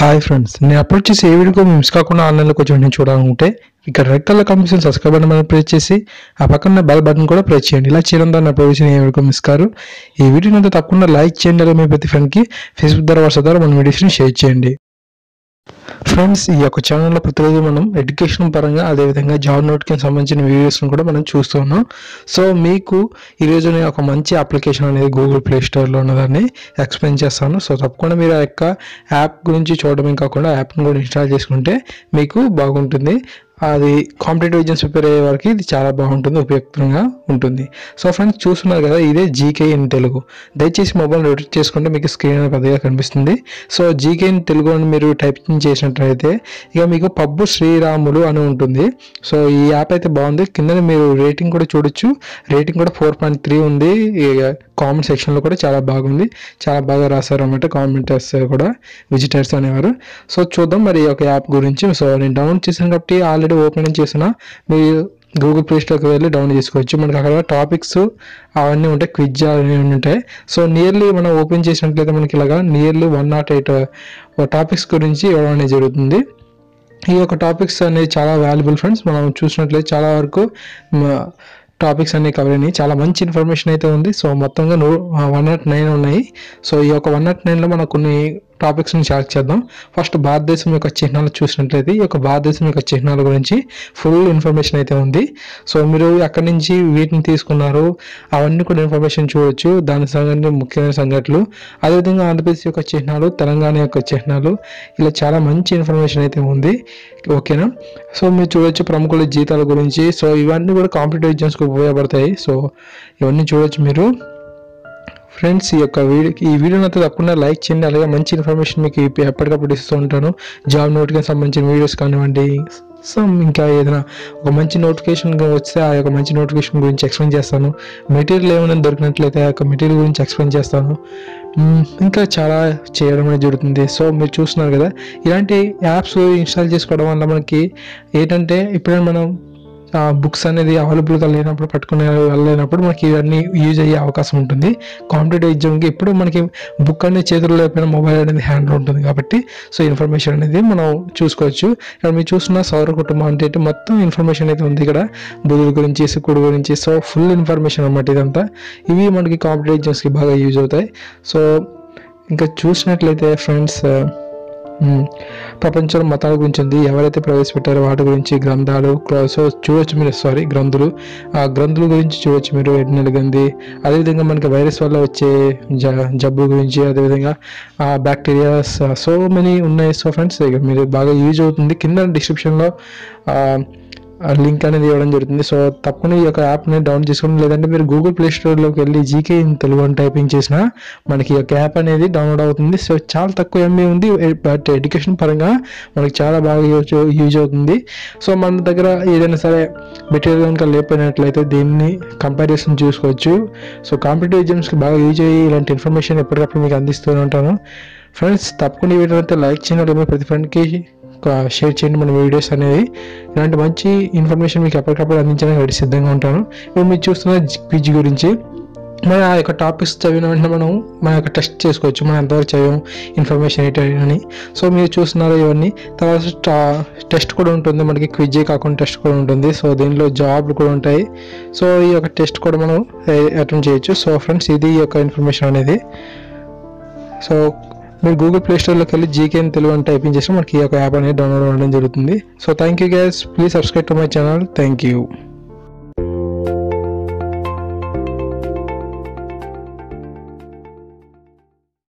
Hi friends, నేను upload చేసే ఏ video miss కాకుండా ఆన్లైన్లో కొంచెం చూడాలనుకుంటే ఇక్కడ రెడ్ కలర్ కనిపిస్తుంది సబ్స్క్రైబ్ బటన్ మీద ప్రెస్ చేసి ఆ పక్కన బెల్ బటన్ కూడా ప్రెస్ చేయండి. ఇలా చేయడం ద్వారా నా అప్లోడ్ చేసిన ఏ వీడియో మిస్ కారు. ఈ వీడియోని అంతా తప్పకుండా లైక్ చేయండి. అలాగే మీ ప్రతి ఫ్రెండ్కి ఫేస్బుక్ ద్వారా వాట్సాప్ ద్వారా మన వీడియోస్ని షేర్ చేయండి. ఫ్రెండ్స్, ఈ యొక్క ఛానల్లో ప్రతిరోజు మనం ఎడ్యుకేషన్ పరంగా అదేవిధంగా జాబ్ నోటిఫికేషన్ సంబంధించిన వీడియోస్ని కూడా మనం చూస్తున్నాం. సో మీకు ఈరోజు నేను ఒక మంచి అప్లికేషన్ అనేది గూగుల్ ప్లే స్టోర్లో ఉన్నదాన్ని ఎక్స్ప్లెయిన్ చేస్తాను. సో తప్పకుండా మీరు ఆ యొక్క యాప్ గురించి చూడడమే కాకుండా యాప్ని కూడా ఇన్స్టాల్ చేసుకుంటే మీకు బాగుంటుంది. అది కాంపిటేటివ్ ఎగ్జామ్స్ ప్రిపేర్ అయ్యే వారికి ఇది చాలా బాగుంటుంది, ఉపయుక్తంగా ఉంటుంది. సో ఫ్రెండ్స్, చూస్తున్నారు కదా, ఇదే జీకే ఇన్ తెలుగు. దయచేసి మొబైల్ రొటేట్ చేసుకుంటే మీకు స్క్రీన్ అనేది పెద్దగా కనిపిస్తుంది. సో జీకే ఇన్ తెలుగు అని మీరు టైపింగ్ చేసినట్లయితే ఇక మీకు పబ్బు శ్రీరాములు అని ఉంటుంది. సో ఈ యాప్ అయితే బాగుంది. కింద మీరు రేటింగ్ కూడా చూడొచ్చు. రేటింగ్ కూడా 4.3 ఉంది. కామెంట్ సెక్షన్లో కూడా చాలా బాగుంది, చాలా బాగా రాశారు అన్నమాట కామెంటర్స్ కూడా, విజిటర్స్ అనేవారు. సో చూద్దాం మరి ఈ యొక్క యాప్ గురించి. సో నేను డౌన్లోడ్ చేశాను కాబట్టి ఆల్రెడీ ఓపెన్ చేసిన మీరు గూగుల్ ప్లే స్టోర్కి వెళ్ళి డౌన్లోడ్ చేసుకోవచ్చు. మనకి అక్కడ టాపిక్స్ అవన్నీ ఉంటాయి, క్విజ్ అవన్నీ ఉంటాయి. సో నియర్లీ మనం ఓపెన్ చేసినట్లయితే మనకి ఇలాగా నియర్లీ 108 టాపిక్స్ గురించి ఇవ్వడం అనేది జరుగుతుంది. ఈ యొక్క టాపిక్స్ అనేది చాలా వాల్యుబుల్ ఫ్రెండ్స్. మనం చూసినట్లయితే చాలా వరకు టాపిక్స్ అన్ని కవర్ అయినాయి. చాలా మంచి ఇన్ఫర్మేషన్ అయితే ఉంది. సో మొత్తంగా 109 ఉన్నాయి. సో ఈ యొక్క 109లో మనం కొన్ని టాపిక్స్ని చార్జ్ చేద్దాం. ఫస్ట్ భారతదేశం యొక్క చిహ్నాలు చూసినట్లయితే ఈ యొక్క భారతదేశం యొక్క చిహ్నాల గురించి ఫుల్ ఇన్ఫర్మేషన్ అయితే ఉంది. సో మీరు ఎక్కడి నుంచి వీటిని తీసుకున్నారు అవన్నీ కూడా ఇన్ఫర్మేషన్ చూడవచ్చు. దాని సంబంధించిన ముఖ్యమైన సంఘటనలు, అదేవిధంగా ఆంధ్రప్రదేశ్ యొక్క చిహ్నాలు, తెలంగాణ యొక్క చిహ్నాలు, ఇలా చాలా మంచి ఇన్ఫర్మేషన్ అయితే ఉంది. ఓకేనా? సో మీరు చూడవచ్చు ప్రముఖుల జీతాల గురించి. సో ఇవన్నీ కూడా కాంపిటేటివ్ ఎగ్జామ్స్కి ఉపయోగపడతాయి. సో ఇవన్నీ చూడవచ్చు మీరు. ఫ్రెండ్స్, ఈ వీడియోని అయితే తప్పకుండా లైక్ చేయండి. అలాగే మంచి ఇన్ఫర్మేషన్ మీకు ఎప్పటికప్పుడు ఇస్తూ ఉంటాను. జాబ్ నోటిఫికేషన్ సంబంధించిన వీడియోస్ కానివ్వండి, ఇంకా ఏదైనా ఒక మంచి నోటిఫికేషన్ వస్తే ఆ యొక్క మంచి నోటిఫికేషన్ గురించి ఎక్స్ప్లెయిన్ చేస్తాను. మెటీరియల్ ఏమైనా దొరికినట్లయితే ఆ యొక్క మెటీరియల్ గురించి ఎక్స్ప్లెయిన్ చేస్తాను. ఇంకా చాలా చేయడం అనేది జరుగుతుంది. సో మీరు చూస్తున్నారు కదా, ఇలాంటి యాప్స్ ఇన్స్టాల్ చేసుకోవడం వల్ల మనకి ఏంటంటే ఎప్పుడైనా మనం బుక్స్ అనేది అవైలబుల్గా లేనప్పుడు, పట్టుకునే వెళ్ళలేనప్పుడు మనకి ఇవన్నీ యూజ్ అయ్యే అవకాశం ఉంటుంది. కాంపిటేటివ్ ఎగ్జామ్కి ఎప్పుడు మనకి బుక్ అనేది చేతుల్లో లేకపోయినా మొబైల్ అనేది హ్యాండ్లో ఉంటుంది కాబట్టి సో ఇన్ఫర్మేషన్ అనేది మనం చూసుకోవచ్చు. ఇక్కడ మీరు చూస్తున్న సౌర కుటుంబం అంటే మొత్తం ఇన్ఫర్మేషన్ అయితే ఉంది. ఇక్కడ బుధుడు గురించి, శుక్రుడు గురించి, సో ఫుల్ ఇన్ఫర్మేషన్ అన్నమాట ఇదంతా. ఇవి మనకి కాంపిటేటివ్ ఎగ్జామ్స్కి బాగా యూజ్ అవుతాయి. సో ఇంకా చూసినట్లయితే ఫ్రెండ్స్, ప్రపంచంలో మతాల గురించి ఉంది. ఎవరైతే ప్రవేశపెట్టారో వాటి గురించి గ్రంథాలు. సో చూడవచ్చు మీరు, గ్రంథులు, ఆ గ్రంథుల గురించి చూడవచ్చు మీరు. ఎన్నెలగంది, అదేవిధంగా మనకి వైరస్ వల్ల వచ్చే జబ్బుల గురించి, అదేవిధంగా బ్యాక్టీరియాస్, సో మెనీ ఉన్నాయి. సో ఫ్రెండ్స్, మీరు బాగా యూజ్ అవుతుంది. కింద డిస్క్రిప్షన్లో లింక్ అనేది ఇవ్వడం జరుగుతుంది. సో తప్పకుండా ఈ యొక్క యాప్ని డౌన్లోడ్ చేసుకోండి. లేదంటే మీరు గూగుల్ ప్లే స్టోర్లోకి వెళ్ళి జీకే ఇన్ తెలుగు అని టైపింగ్ చేసినా మనకి ఈ యొక్క యాప్ అనేది డౌన్లోడ్ అవుతుంది. సో చాలా తక్కువ ఎంబీ ఉంది, బట్ ఎడ్యుకేషన్ పరంగా మనకి చాలా బాగా యూజ్ అవుతుంది. సో మన దగ్గర ఏదైనా సరే మెటీరియల్ కనుక లేకపోయినట్లయితే దీన్ని కంపారిజన్ చూసుకోవచ్చు. సో కాంపిటేటివ్ ఎగ్జామ్స్కి బాగా యూజ్ అయ్యి ఇలాంటి ఇన్ఫర్మేషన్ ఎప్పటికప్పుడు మీకు అందిస్తూనే ఉంటాను. ఫ్రెండ్స్, తప్పకుండా ఈ వీడియో అయితే లైక్ చేయండి. మీ ప్రతి ఫ్రెండ్కి షేర్ చేయండి మన వీడియోస్ అనేవి. ఇలాంటి మంచి ఇన్ఫర్మేషన్ మీకు ఎప్పటికప్పుడు అందించడానికి రెడీ సిద్ధంగా ఉంటాను. ఇప్పుడు మీరు చూస్తున్న క్విజ్ గురించి మన ఆ యొక్క టాపిక్స్ చదివిన వెంటనే మనం మన యొక్క టెస్ట్ చేసుకోవచ్చు, మనం ఎంతవరకు చదివాం, ఇన్ఫర్మేషన్ ఏంటని. సో మీరు చూస్తున్నారు ఇవన్నీ. తర్వాత టెస్ట్ కూడా ఉంటుంది మనకి, క్విజే కాకుండా టెస్ట్ కూడా ఉంటుంది. సో దీనిలో జాబ్లు కూడా ఉంటాయి. సో ఈ యొక్క టెస్ట్ కూడా మనం అటెండ్ చేయొచ్చు. సో ఫ్రెండ్స్, ఇది ఈ యొక్క ఇన్ఫర్మేషన్ అనేది. సో మీరు గూగుల్ ప్లే స్టోర్లోకి వెళ్ళి జీకే ఇన్ తెలుగు అని టైపింగ్ చేస్తే మనకి ఈ యొక్క యాప్ అనేది డౌన్లోడ్ అవ్వడం జరుగుతుంది. So thank you guys, please subscribe to my channel. Thank you.